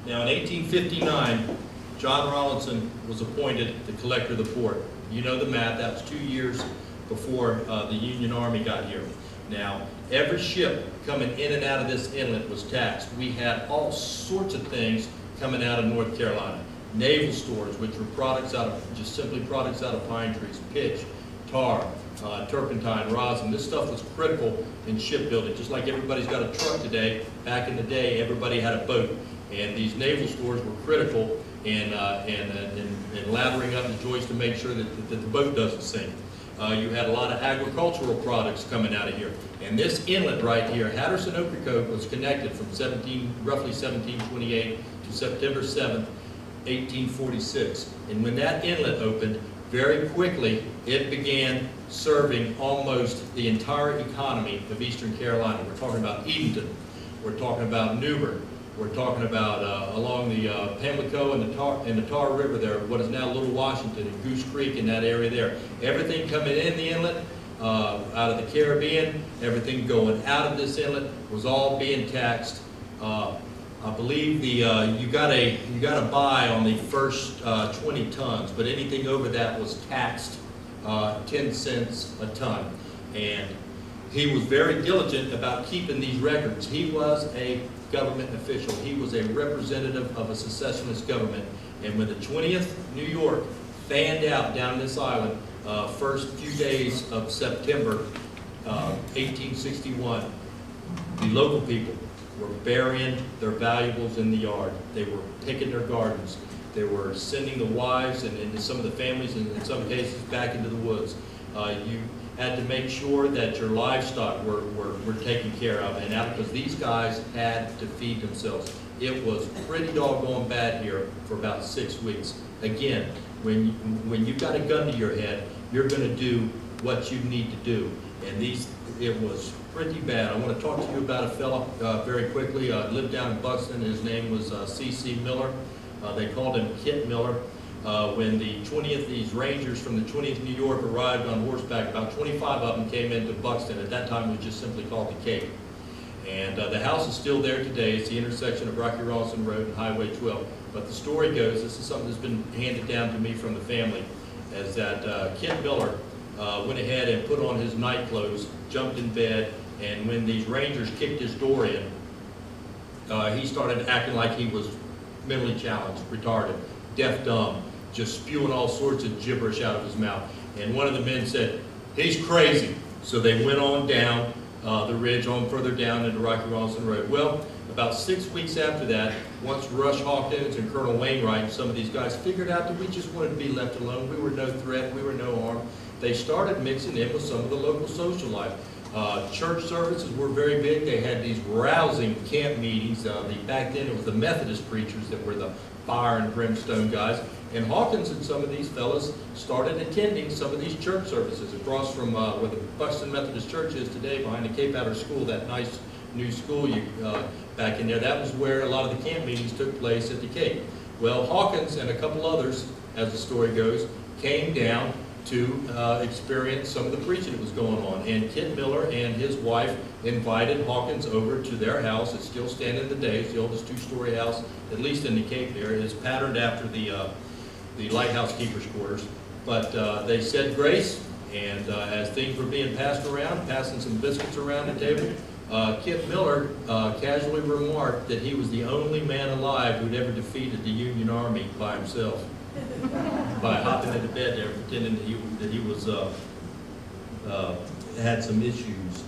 Now, in 1859, John Rollinson was appointed the collector of the port. You know the math, that was 2 years before the Union Army got here. Now, every ship coming in and out of this inlet was taxed. We had all sorts of things coming out of North Carolina. Naval stores, which were products out of, just simply products out of pine trees, pitch, tar, turpentine, rosin. This stuff was critical in shipbuilding. Just like everybody's got a truck today, back in the day, everybody had a boat. And these naval stores were critical in lathering up the joists to make sure that the boat doesn't sink. You had a lot of agricultural products coming out of here. And this inlet right here, Hatteras and Ocracoke, was connected from roughly 1728 to September 7th, 1846. And when that inlet opened, very quickly it began serving almost the entire economy of Eastern Carolina. We're talking about Edenton, we're talking about Newbern, we're talking about along the Pamlico and the Tar River there, what is now Little Washington and Goose Creek in that area there. Everything coming in the inlet, out of the Caribbean, everything going out of this inlet was all being taxed. I believe you got a buy on the first 20 tons, but anything over that was taxed 10 cents a ton. And he was very diligent about keeping these records. He was a government official. He was a representative of a secessionist government. And when the 20th New York fanned out down this island, first few days of September 1861, the local people were burying their valuables in the yard. They were picking their gardens. They were sending the wives and some of the families, in some cases, back into the woods. You had to make sure that your livestock were taken care of, and out because these guys had to feed themselves. It was pretty doggone bad here for about 6 weeks. Again, when you've got a gun to your head, you're going to do what you need to do. And it was pretty bad. I want to talk to you about a fellow very quickly. Lived down in Buxton. His name was C.C. Miller. They called him Kit Miller. When these Rangers from the 20th New York arrived on horseback, about 25 of them came into Buxton. At that time, it was just simply called the Cape. And the house is still there today. It's the intersection of Rocky Rollinson Road and Highway 12. But the story goes, this is something that's been handed down to me from the family, is that Kit Miller went ahead and put on his night clothes, jumped in bed, and when these Rangers kicked his door in, he started acting like he was mentally challenged, retarded, deaf, dumb, just spewing all sorts of gibberish out of his mouth. And one of the men said, "He's crazy." So they went on down the ridge, on further down into Rocky Rollinson Road. Well, about 6 weeks after that, once Rush Hawkins and Colonel Wainwright and some of these guys figured out that we just wanted to be left alone, we were no threat, we were no harm, they started mixing in with some of the local social life. Church services were very big. They had these rousing camp meetings. Back then it was the Methodist preachers that were the fire and brimstone guys. And Hawkins and some of these fellas started attending some of these church services across from where the Buxton Methodist Church is today, behind the Cape Outer School, that nice new school back in there. That was where a lot of the camp meetings took place at the Cape. Well, Hawkins and a couple others, as the story goes, came down to experience some of the preaching that was going on. And Kit Miller and his wife invited Hawkins over to their house. It's still standing today. It's the oldest two-story house, at least in the Cape there. It is patterned after the lighthouse keeper's quarters. But they said grace, and as things were being passed around, passing some biscuits around the table, Kit Miller casually remarked that he was the only man alive who'd ever defeated the Union Army by himself. By hopping into bed there, pretending that he was had some issues.